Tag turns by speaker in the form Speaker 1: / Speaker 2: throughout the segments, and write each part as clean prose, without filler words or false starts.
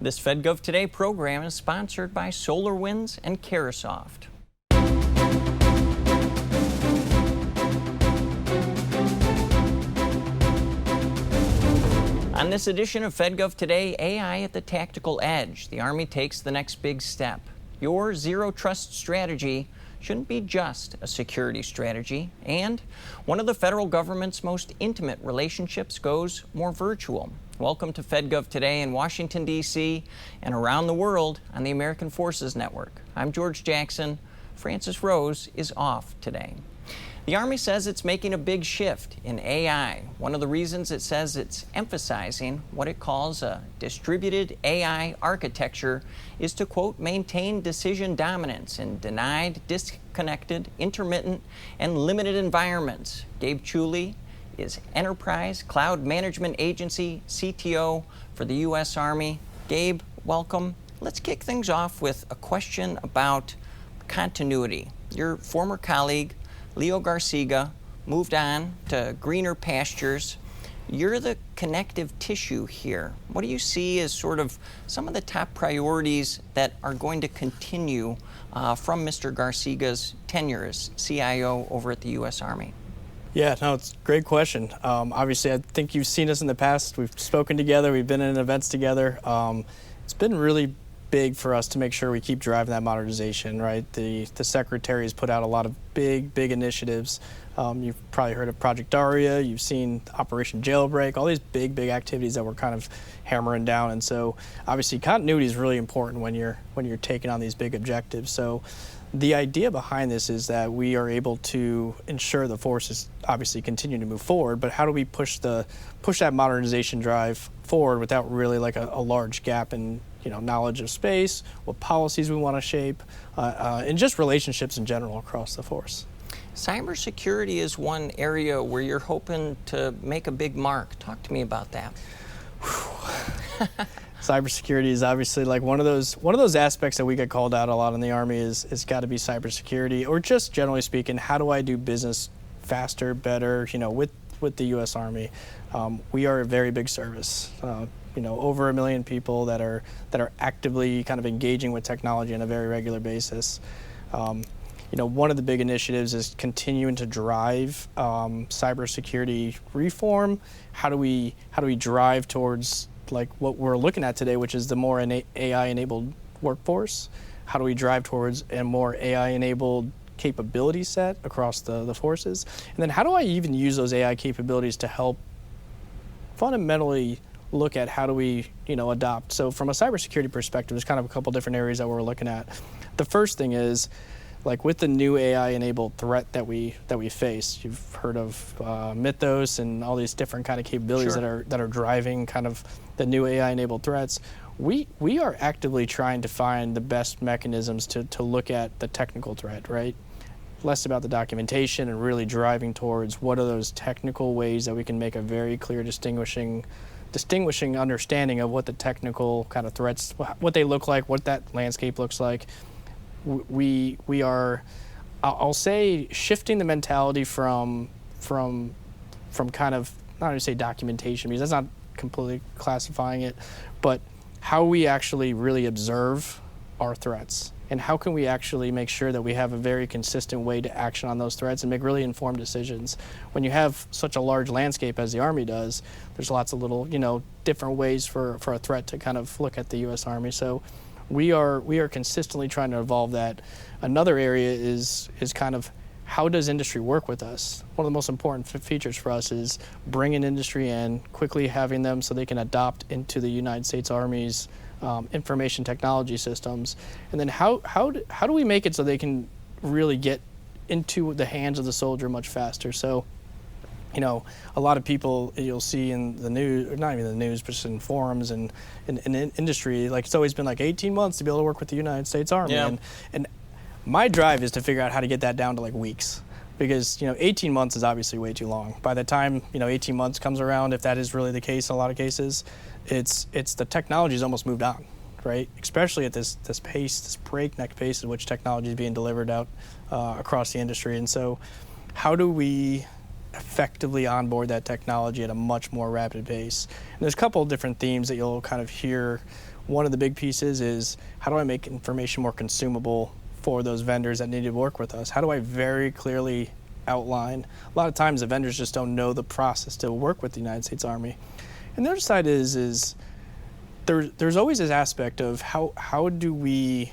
Speaker 1: This FedGov Today program is sponsored by SolarWinds and Carasoft. On this edition of FedGov Today, AI at the tactical edge. The Army takes the next big step. Your zero trust strategy shouldn't be just a security strategy. And one of the federal government's most intimate relationships goes more virtual. Welcome to FedGov Today in Washington, D.C. and around the world on the American Forces Network. I'm George Jackson. Francis Rose is off today. The Army says it's making a big shift in AI. One of the reasons it says it's emphasizing what it calls a distributed AI architecture is to, quote, maintain decision dominance in denied, disconnected, intermittent, and limited environments. Gabe Chuley is Enterprise Cloud Management Agency CTO for the U.S. Army. Gabe, welcome. Let's kick things off with a question about continuity. Your former colleague, Leo Garciga, moved on to greener pastures. You're the connective tissue here. What do you see as sort of some of the top priorities that are going to continue from Mr. Garciga's tenure as CIO over at the U.S. Army?
Speaker 2: Yeah, no, it's a great question. Obviously, I think you've seen us in the past. We've spoken together. We've been in events together. It's been really big for us to make sure we keep driving that modernization, right? The Secretary has put out a lot of big initiatives. You've probably heard of Project Daria. You've seen Operation Jailbreak, all these big activities that we're kind of hammering down. And so obviously continuity is really important when you're taking on these big objectives. So the idea behind this is that we are able to ensure the forces obviously continue to move forward, but how do we push that modernization drive forward without really like a large gap in knowledge of space, what policies we want to shape, and just relationships in general across the force.
Speaker 1: Cybersecurity is one area where you're hoping to make a big mark. Talk to me about that.
Speaker 2: Cybersecurity is obviously like one of those aspects that we get called out a lot in the Army is it's got to be cybersecurity, or just generally speaking, how do I do business faster, better, with the U.S. Army. We are a very big service. Over 1 million people that are actively kind of engaging with technology on a very regular basis. One of the big initiatives is continuing to drive cybersecurity reform. How do we drive towards like what we're looking at today, which is the more AI-enabled workforce? How do we drive towards a more AI-enabled capability set across the forces? And then how do I even use those AI capabilities to help fundamentally look at how do we adopt? So from a cybersecurity perspective, there's kind of a couple different areas that we're looking at. The first thing is, like with the new AI-enabled threat that we face, you've heard of Mythos and all these different kind of capabilities
Speaker 1: Sure.
Speaker 2: that are driving kind of the new AI-enabled threats. We are actively trying to find the best mechanisms to look at the technical threat, right? Less about the documentation and really driving towards what are those technical ways that we can make a very clear distinguishing understanding of what the technical kind of threats, what they look like, what that landscape looks like. We are, I'll say, shifting the mentality from kind of, not going to say documentation, because that's not completely classifying it, but how we actually really observe our threats. And how can we actually make sure that we have a very consistent way to action on those threats and make really informed decisions? When you have such a large landscape as the Army does, there's lots of little, different ways for a threat to kind of look at the U.S. Army. So we are consistently trying to evolve that. Another area is kind of how does industry work with us? One of the most important features for us is bringing industry in, quickly having them so they can adopt into the United States Army's information technology systems, and then how do we make it so they can really get into the hands of the soldier much faster? So, a lot of people you'll see in the news, or not even the news, but just in forums and in industry, like it's always been like 18 months to be able to work with the United States Army,
Speaker 1: Yeah.
Speaker 2: and my drive is to figure out how to get that down to like weeks. Because 18 months is obviously way too long. By the time 18 months comes around, if that is really the case in a lot of cases, it's the technology's almost moved on, right? Especially at this pace, this breakneck pace at which technology is being delivered out across the industry. And so, how do we effectively onboard that technology at a much more rapid pace. And there's a couple of different themes that you'll kind of hear. One of the big pieces is, how do I make information more consumable for those vendors that need to work with us? How do I very clearly outline? A lot of times the vendors just don't know the process to work with the United States Army. And the other side is there's always this aspect of how do we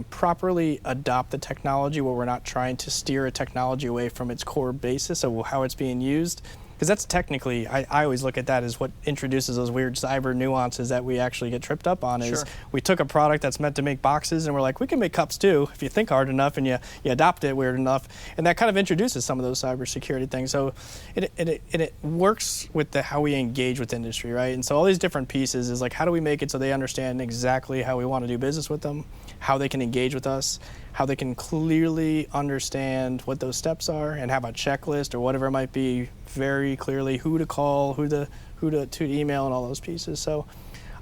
Speaker 2: properly adopt the technology where we're not trying to steer a technology away from its core basis of how it's being used. Because that's technically, I always look at that as what introduces those weird cyber nuances that we actually get tripped up on. Is we took a product that's meant to make boxes and we're like, we can make cups too if you think hard enough and you adopt it weird enough. And that kind of introduces some of those cybersecurity things. So it works with how we engage with industry, right? And so all these different pieces is like, how do we make it so they understand exactly how we want to do business with them, how they can engage with us, how they can clearly understand what those steps are and have a checklist or whatever it might be very clearly, who to call, who to email, and all those pieces. So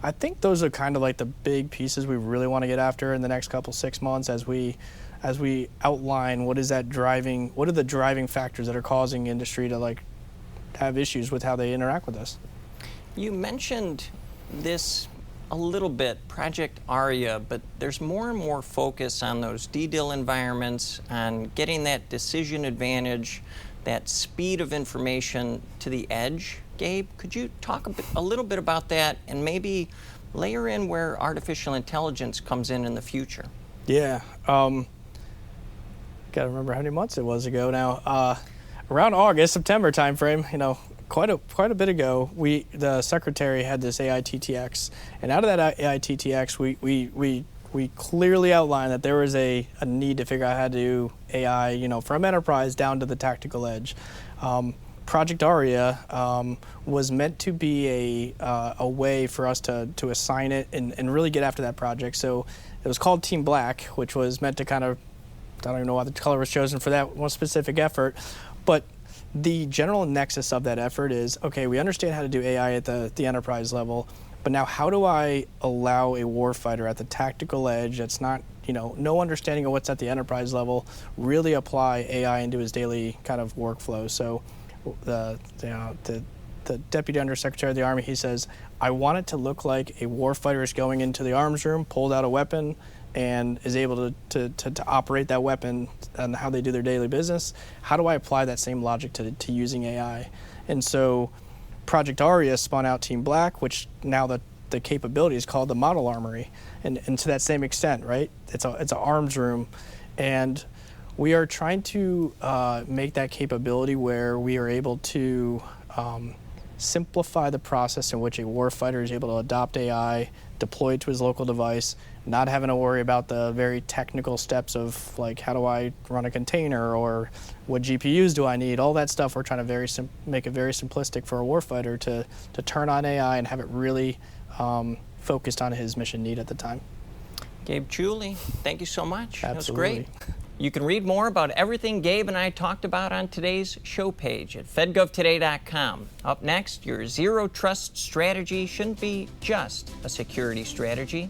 Speaker 2: I think those are kind of like the big pieces we really want to get after in the next 6 months as we outline what are the driving factors that are causing industry to like have issues with how they interact with us.
Speaker 1: You mentioned this a little bit, Project Aria, but there's more and more focus on those DDIL environments, on getting that decision advantage, that speed of information to the edge. Gabe, could you talk a little bit about that and maybe layer in where artificial intelligence comes in the future? Yeah.
Speaker 2: Got to remember how many months it was ago now. Around August, September timeframe, quite a bit ago, the secretary had this AI-TTX, and out of that AI-TTX, we clearly outlined that there was a need to figure out how to do AI, from enterprise down to the tactical edge. Project Aria was meant to be a way for us to assign it and really get after that project. So it was called Team Black, which was meant to kind of, I don't even know why the color was chosen for that one specific effort, but the general nexus of that effort is, okay, we understand how to do AI at the enterprise level, but now how do I allow a warfighter at the tactical edge that's not, no understanding of what's at the enterprise level, really apply AI into his daily kind of workflow? So the Deputy Undersecretary of the Army, he says, I want it to look like a warfighter is going into the arms room, pulled out a weapon, and is able to operate that weapon and how they do their daily business. How do I apply that same logic to using AI? And so Project Aria spun out Team Black, which now the capability is called the Model Armory. And to that same extent, right? It's an arms room. And we are trying to make that capability where we are able to simplify the process in which a warfighter is able to adopt AI, deploy it to his local device, not having to worry about the very technical steps of like, how do I run a container or what GPUs do I need? All that stuff we're trying to make it very simplistic for a warfighter to turn on AI and have it really focused on his mission need at the time.
Speaker 1: Gabe Chuli, thank you so much.
Speaker 2: Absolutely.
Speaker 1: That was great. You can read more about everything Gabe and I talked about on today's show page at fedgovtoday.com. Up next, your zero trust strategy shouldn't be just a security strategy.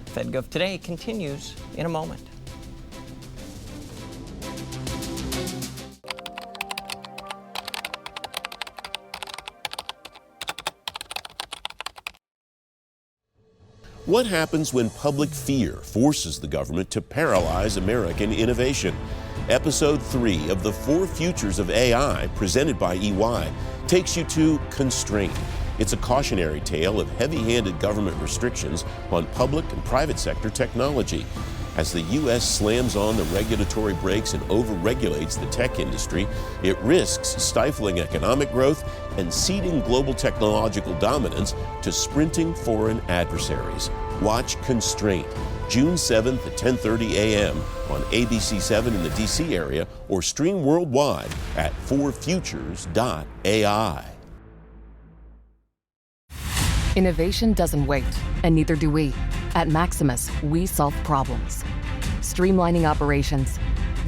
Speaker 1: FedGov Today continues in a moment.
Speaker 3: What happens when public fear forces the government to paralyze American innovation? Episode 3 of the 4 Futures of AI, presented by EY, takes you to Constraint. It's a cautionary tale of heavy-handed government restrictions on public and private sector technology. As the U.S. slams on the regulatory brakes and overregulates the tech industry, it risks stifling economic growth and ceding global technological dominance to sprinting foreign adversaries. Watch Constraint, June 7th at 10:30 a.m. on ABC7 in the D.C. area, or stream worldwide at 4futures.ai.
Speaker 4: Innovation doesn't wait, and neither do we. At Maximus, we solve problems, streamlining operations,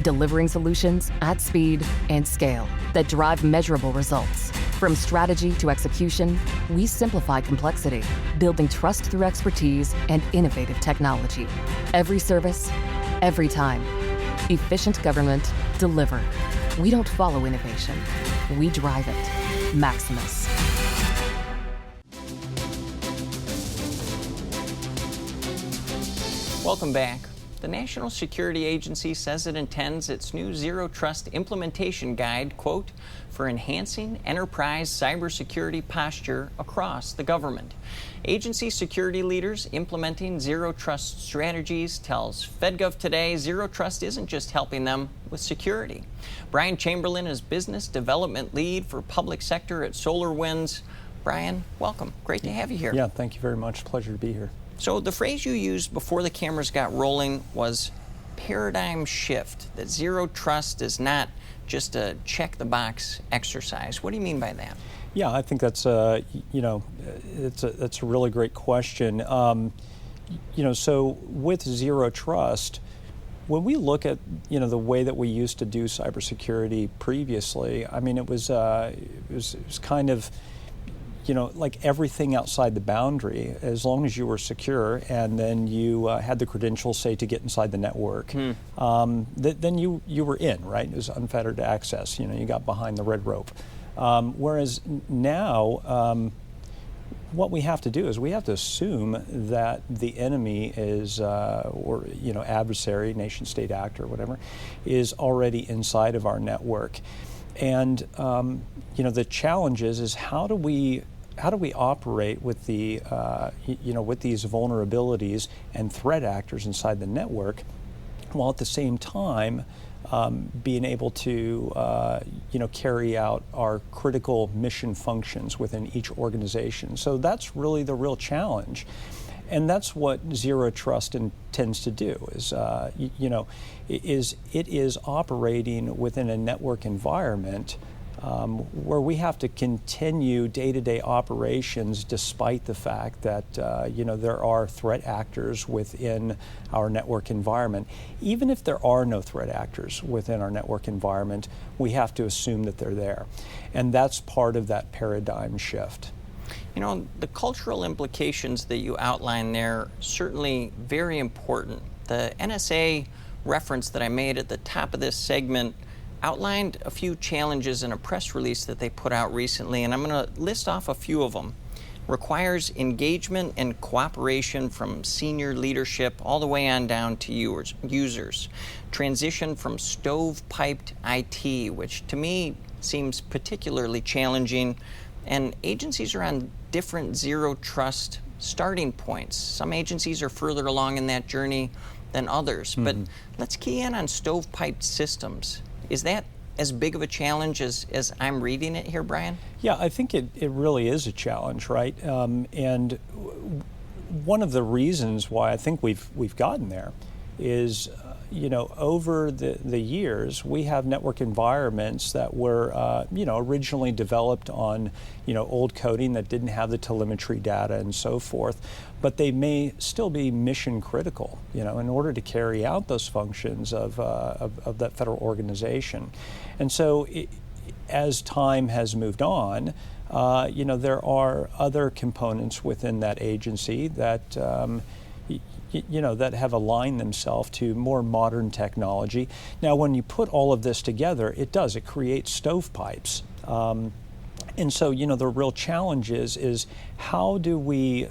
Speaker 4: delivering solutions at speed and scale that drive measurable results. From strategy to execution, we simplify complexity, building trust through expertise and innovative technology. Every service, every time. Efficient government delivered. We don't follow innovation, we drive it. Maximus.
Speaker 1: Welcome back. The National Security Agency says it intends its new Zero Trust implementation guide, quote, for enhancing enterprise cybersecurity posture across the government. Agency security leaders implementing Zero Trust strategies tells FedGov Today Zero Trust isn't just helping them with security. Brian Chamberlain is Business Development Lead for Public Sector at SolarWinds. Brian, welcome. Great to have you here.
Speaker 5: Yeah, thank you very much. Pleasure to be here.
Speaker 1: So the phrase you used before the cameras got rolling was paradigm shift, that Zero Trust is not just a check-the-box exercise. What do you mean by that?
Speaker 5: Yeah, I think that's that's a really great question. So with Zero Trust, when we look at the way that we used to do cybersecurity previously, I mean it was kind of like everything outside the boundary, as long as you were secure and then you had the credentials, say, to get inside the network, then you were in, right? It was unfettered access. You got behind the red rope. Whereas now, what we have to do is we have to assume that the enemy is, or adversary, nation state actor, whatever, is already inside of our network. And the challenge is how do we operate with the with these vulnerabilities and threat actors inside the network, while at the same time being able to carry out our critical mission functions within each organization. So that's really the real challenge. And that's what Zero Trust intends to do, is it is operating within a network environment where we have to continue day-to-day operations despite the fact that there are threat actors within our network environment. Even if there are no threat actors within our network environment, we have to assume that they're there. And that's part of that paradigm shift.
Speaker 1: The cultural implications that you outline there, certainly very important. The NSA reference that I made at the top of this segment outlined a few challenges in a press release that they put out recently, and I'm going to list off a few of them. Requires engagement and cooperation from senior leadership all the way on down to users. Transition from stovepiped IT, which to me seems particularly challenging. And agencies are on different Zero Trust starting points. Some agencies are further along in that journey than others. But let's key in on stovepiped systems. Is that as big of a challenge as I'm reading it here, Brian?
Speaker 5: Yeah, I think it really is a challenge, right? And one of the reasons why I think we've gotten there is over the years, we have network environments that were, originally developed on, old coding that didn't have the telemetry data and so forth, but they may still be mission critical, in order to carry out those functions of that federal organization. And so as time has moved on, there are other components within that agency that that have aligned themselves to more modern technology. Now, when you put all of this together, it creates stovepipes. And so, the real challenge is how do we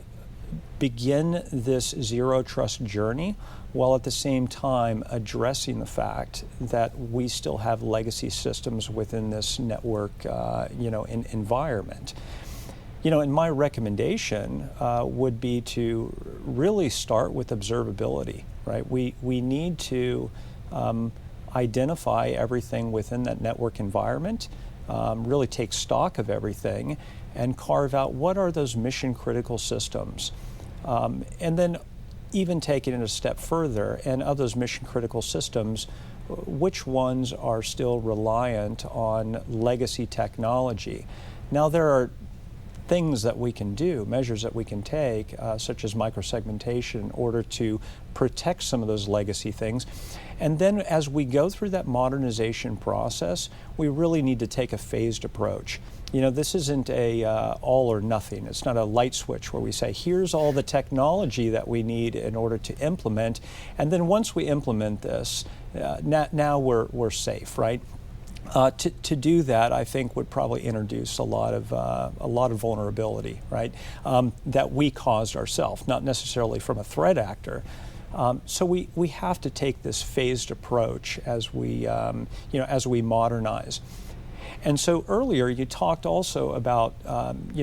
Speaker 5: begin this Zero Trust journey while at the same time addressing the fact that we still have legacy systems within this network, environment. And my recommendation would be to really start with observability, right? We need to identify everything within that network environment, really take stock of everything, and carve out what are those mission critical systems. And then even take it a step further, and of those mission critical systems, which ones are still reliant on legacy technology? Now, there are things that we can do, measures that we can take, such as microsegmentation, in order to protect some of those legacy things. And then as we go through that modernization process, we really need to take a phased approach. This isn't a all or nothing. It's not a light switch where we say, here's all the technology that we need in order to implement, and then once we implement this, now we're safe, right? To do that, I think would probably introduce a lot of vulnerability, right? That we caused ourselves, not necessarily from a threat actor. So we have to take this phased approach as we modernize. And so earlier you talked also about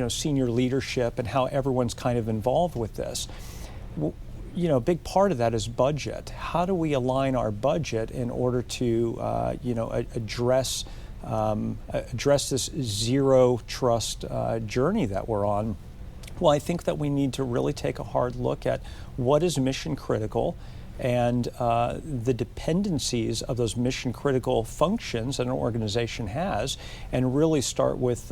Speaker 5: senior leadership and how everyone's kind of involved with this. A big part of that is budget. How do we align our budget in order to address this zero trust journey that we're on? Well, I think that we need to really take a hard look at what is mission critical and the dependencies of those mission critical functions that an organization has, and really start with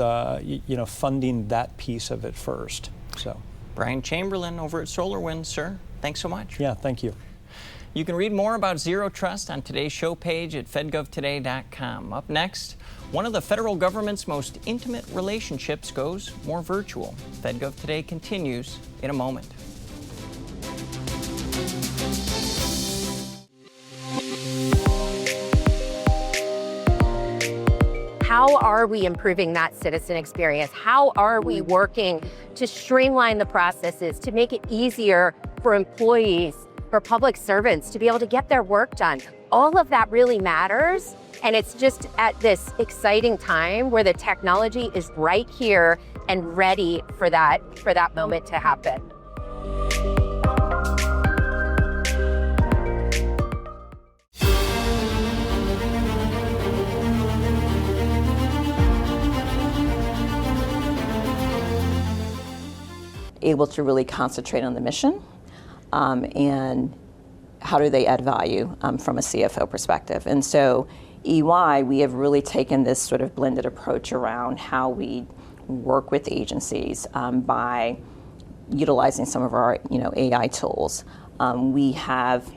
Speaker 5: funding that piece of it first. So,
Speaker 1: Brian Chamberlain over at SolarWinds, sir. Thanks so much.
Speaker 5: Yeah, thank you.
Speaker 1: You can read more about Zero Trust on today's show page at fedgovtoday.com. Up next, one of the federal government's most intimate relationships goes more virtual. FedGov Today continues in a moment.
Speaker 6: How are we improving that citizen experience? How are we working to streamline the processes, to make it easier for employees, for public servants to be able to get their work done? All of that really matters. And it's just at this exciting time where the technology is right here and ready for that moment to happen.
Speaker 7: Able to really concentrate on the mission and how do they add value from a CFO perspective. And so EY, we have really taken this sort of blended approach around how we work with agencies by utilizing some of our AI tools. We have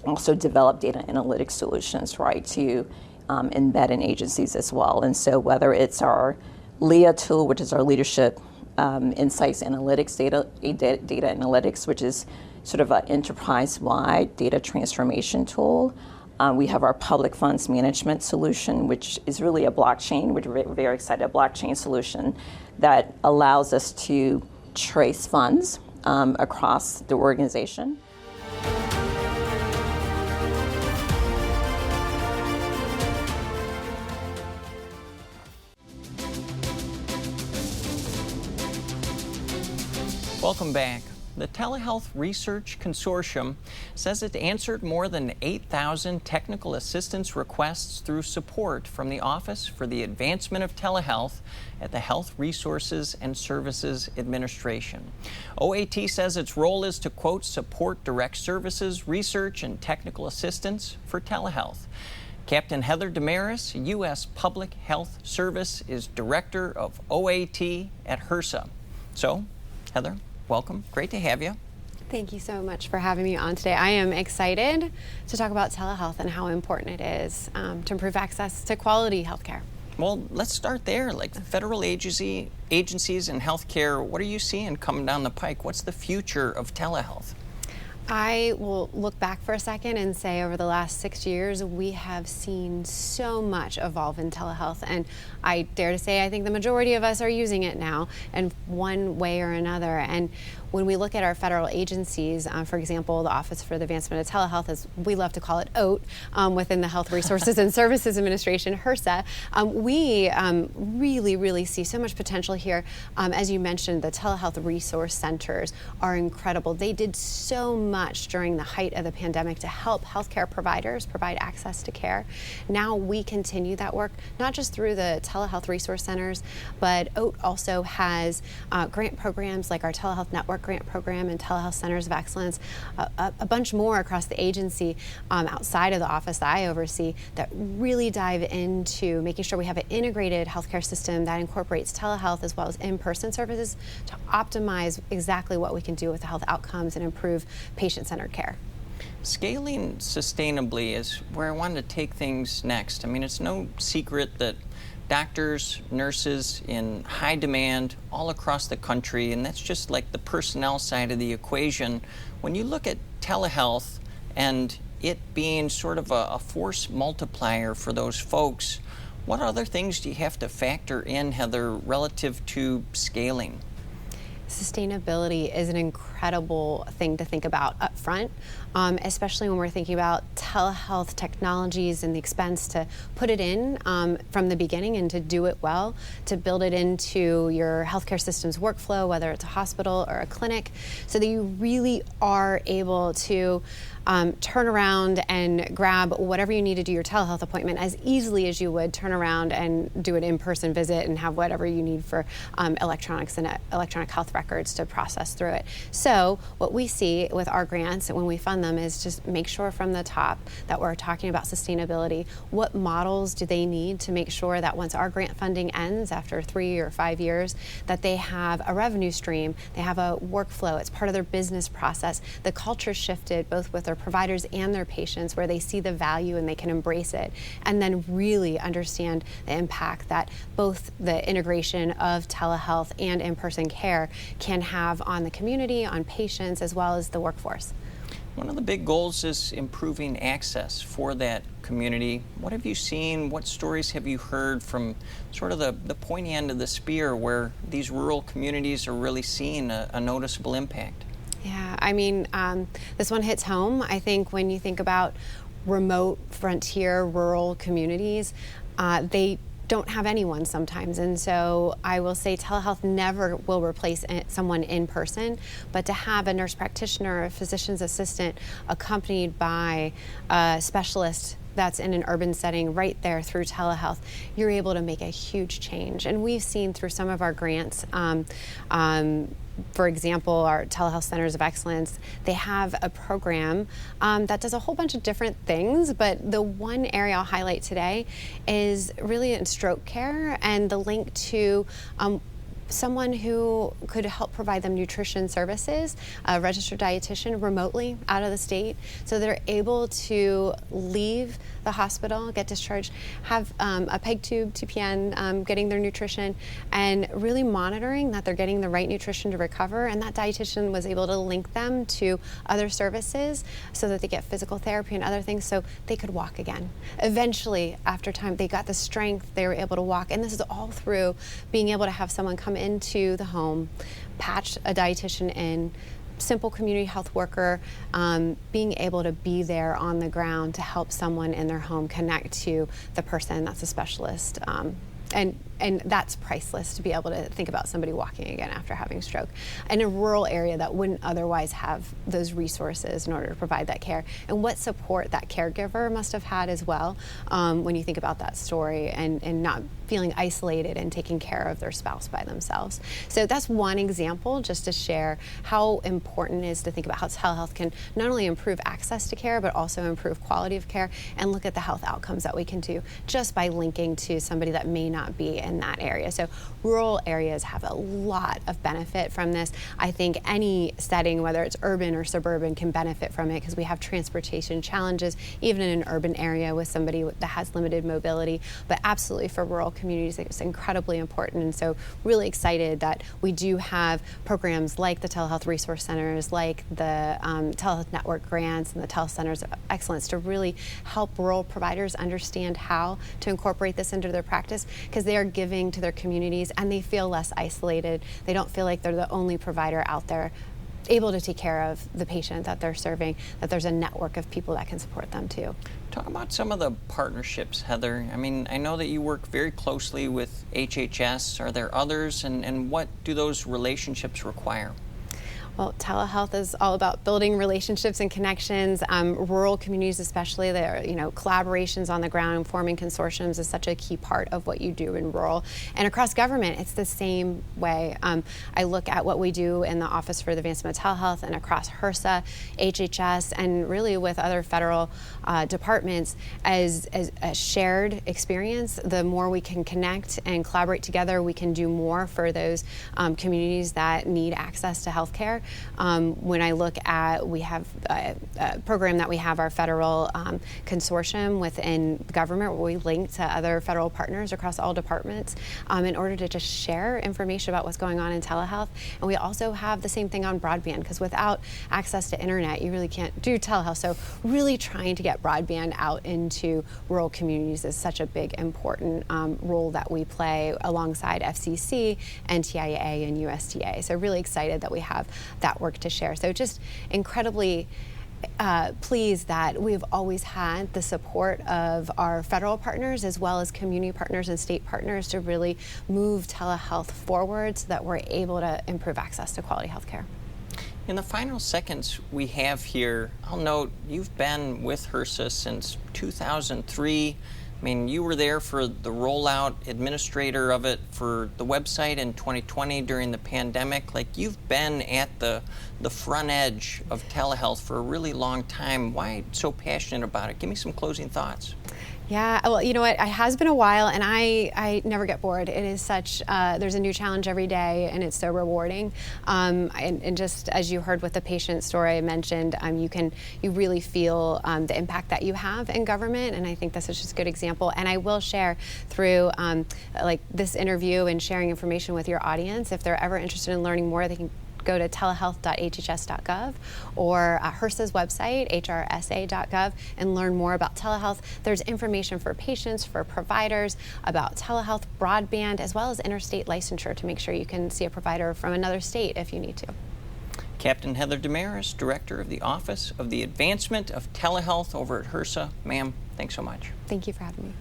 Speaker 7: also developed data analytics solutions, right, to embed in agencies as well. And so whether it's our LEA tool, which is our leadership insights analytics data analytics, which is sort of an enterprise-wide data transformation tool. We have our public funds management solution, which is really a blockchain. We're very excited, a blockchain solution that allows us to trace funds across the organization.
Speaker 1: Welcome back. The Telehealth Research Consortium says it answered more than 8,000 technical assistance requests through support from the Office for the Advancement of Telehealth at the Health Resources and Services Administration. OAT says its role is to, quote, support direct services, research, and technical assistance for telehealth. Captain Heather Damaris, U.S. Public Health Service, is Director of OAT at HRSA. So, Heather, welcome. Great to have you.
Speaker 8: Thank you so much for having me on today. I am excited to talk about telehealth and how important it is to improve access to quality healthcare.
Speaker 1: Well, let's start there. Like federal agencies and healthcare, what are you seeing coming down the pike? What's the future of telehealth?
Speaker 8: I will look back for a second and say over the last 6 years, we have seen so much evolve in telehealth. And I dare to say, I think the majority of us are using it now in one way or another. And when we look at our federal agencies, for example, the Office for the Advancement of Telehealth, as we love to call it OAT, within the Health Resources and Services Administration, HRSA, we really see so much potential here. As you mentioned, the telehealth resource centers are incredible. They did so much during the height of the pandemic to help healthcare providers provide access to care. Now we continue that work, not just through the telehealth resource centers, but OAT also has grant programs like our Telehealth Network grant program and Telehealth Centers of Excellence, a bunch more across the agency outside of the office that I oversee that really dive into making sure we have an integrated healthcare system that incorporates telehealth as well as in-person services to optimize exactly what we can do with the health outcomes and improve patient-centered care.
Speaker 1: Scaling sustainably is where I wanted to take things next. I mean, it's no secret that doctors, nurses in high demand all across the country, and that's just like the personnel side of the equation. When you look at telehealth and it being sort of a force multiplier for those folks, What other things do you have to factor in, Heather, relative to scaling?
Speaker 8: Sustainability is an incredible thing to think about up front, especially when we're thinking about telehealth technologies and the expense to put it in from the beginning and to do it well, to build it into your healthcare system's workflow, whether it's a hospital or a clinic, so that you really are able to turn around and grab whatever you need to do your telehealth appointment as easily as you would turn around and do an in-person visit and have whatever you need for electronics and electronic health records to process through it. So what we see with our grants when we fund them is just make sure from the top that we're talking about sustainability. What models do they need to make sure that once our grant funding ends after 3 or 5 years, that they have a revenue stream, they have a workflow, it's part of their business process. The culture shifted both with their providers and their patients where they see the value and they can embrace it, and then really understand the impact that both the integration of telehealth and in-person care can have on the community, on patients, as well as the workforce.
Speaker 1: One of the big goals is improving access for that community. What have you seen? What stories have you heard from sort of the pointy end of the spear where these rural communities are really seeing a noticeable impact?
Speaker 8: Yeah, I mean, this one hits home. I think when you think about remote, frontier, rural communities, they don't have anyone sometimes. And so I will say telehealth never will replace someone in person, but to have a nurse practitioner, a physician's assistant accompanied by a specialist that's in an urban setting right there through telehealth, you're able to make a huge change. And we've seen through some of our grants, for example, our Telehealth Centers of Excellence, they have a program that does a whole bunch of different things, but the one area I'll highlight today is really in stroke care and the link to someone who could help provide them nutrition services, a registered dietitian remotely out of the state, so they're able to leave the hospital, get discharged, have a PEG tube, TPN, getting their nutrition, and really monitoring that they're getting the right nutrition to recover. And that dietitian was able to link them to other services so that they get physical therapy and other things so they could walk again. Eventually, after time, they got the strength, they were able to walk. And this is all through being able to have someone come into the home, patch a dietitian in, simple community health worker, being able to be there on the ground to help someone in their home connect to the person that's a specialist. And that's priceless to be able to think about somebody walking again after having stroke in a rural area that wouldn't otherwise have those resources in order to provide that care. And what support that caregiver must have had as well when you think about that story and not feeling isolated and taking care of their spouse by themselves. So that's one example just to share how important it is to think about how telehealth can not only improve access to care, but also improve quality of care and look at the health outcomes that we can do just by linking to somebody that may not be in that area. So rural areas have a lot of benefit from this. I think any setting, whether it's urban or suburban, can benefit from it because we have transportation challenges, even in an urban area with somebody that has limited mobility. But absolutely for rural communities, it's incredibly important. And so really excited that we do have programs like the Telehealth Resource Centers, like the Telehealth Network grants and the Telehealth Centers of Excellence to really help rural providers understand how to incorporate this into their practice, because they are giving to their communities and they feel less isolated. They don't feel like they're the only provider out there able to take care of the patient that they're serving, that there's a network of people that can support them too.
Speaker 1: Talk about some of the partnerships, Heather. I mean, I know that you work very closely with HHS. Are there others, and what do those relationships require?
Speaker 8: Well, telehealth is all about building relationships and connections. Rural communities especially, collaborations on the ground and forming consortiums is such a key part of what you do in rural. And across government, it's the same way. I look at what we do in the Office for the Advancement of Telehealth and across HRSA, HHS, and really with other federal departments as a shared experience. The more we can connect and collaborate together, we can do more for those communities that need access to healthcare. When I look at, we have a program that we have, our federal consortium within government, where we link to other federal partners across all departments in order to just share information about what's going on in telehealth. And we also have the same thing on broadband, because without access to internet, you really can't do telehealth. So really trying to get broadband out into rural communities is such a big, important role that we play alongside FCC, NTIA, and USDA. So really excited that we have that work to share. So just incredibly pleased that we've always had the support of our federal partners as well as community partners and state partners to really move telehealth forward so that we're able to improve access to quality health care.
Speaker 1: In the final seconds we have here, I'll note you've been with HRSA since 2003. I mean, you were there for the rollout, administrator of it for the website in 2020 during the pandemic. Like, you've been at the front edge of telehealth for a really long time. Why so passionate about it? Give me some closing thoughts.
Speaker 8: Yeah, well, you know what, it has been a while, and I never get bored. It is such, there's a new challenge every day, and it's so rewarding. And just as you heard with the patient story I mentioned, you really feel the impact that you have in government, and I think this is just a good example. And I will share through like this interview and sharing information with your audience. If they're ever interested in learning more, they can go to telehealth.hhs.gov or HRSA's website, hrsa.gov, and learn more about telehealth. There's information for patients, for providers about telehealth, broadband, as well as interstate licensure to make sure you can see a provider from another state if you need to.
Speaker 1: Captain Heather Damaris, Director of the Office of the Advancement of Telehealth over at HRSA. Ma'am, thanks so much.
Speaker 8: Thank you for having me.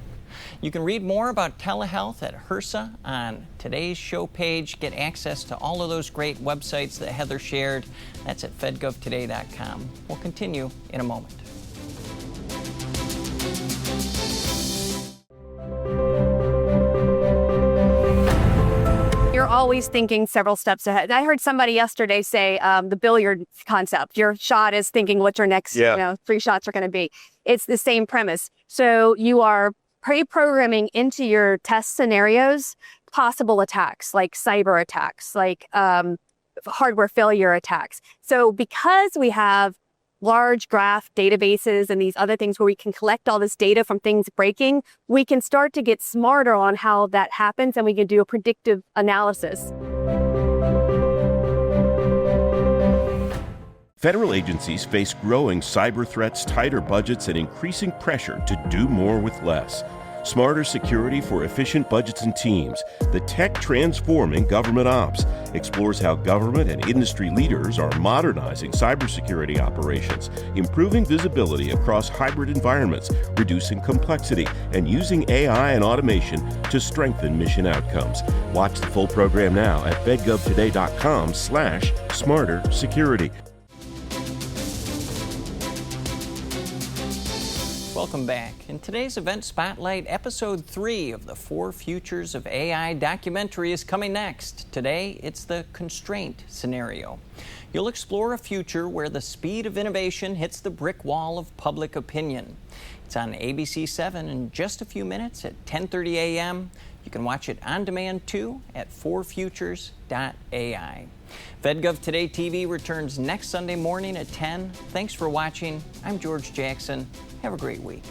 Speaker 1: You can read more about telehealth at HRSA on today's show page. Get access to all of those great websites that Heather shared. That's at fedgovtoday.com. We'll continue in a moment.
Speaker 9: You're always thinking several steps ahead. I heard somebody yesterday say the billiard concept. Your shot is thinking what your next 3 shots are going to be. It's the same premise. So you are pre-programming into your test scenarios possible attacks, like cyber attacks, like hardware failure attacks. So because we have large graph databases and these other things where we can collect all this data from things breaking, we can start to get smarter on how that happens, and we can do a predictive analysis.
Speaker 3: Federal agencies face growing cyber threats, tighter budgets, and increasing pressure to do more with less. Smarter security for efficient budgets and teams. The Tech Transforming Government Ops explores how government and industry leaders are modernizing cybersecurity operations, improving visibility across hybrid environments, reducing complexity, and using AI and automation to strengthen mission outcomes. Watch the full program now at fedgovtoday.com/smartersecurity.
Speaker 1: Welcome back. In today's Event Spotlight, Episode 3 of the 4 Futures of AI documentary is coming next. Today, it's the constraint scenario. You'll explore a future where the speed of innovation hits the brick wall of public opinion. It's on ABC7 in just a few minutes at 10:30 a.m. You can watch it on demand, too, at 4futures.ai. FedGov Today TV returns next Sunday morning at 10. Thanks for watching. I'm George Jackson. Have a great week.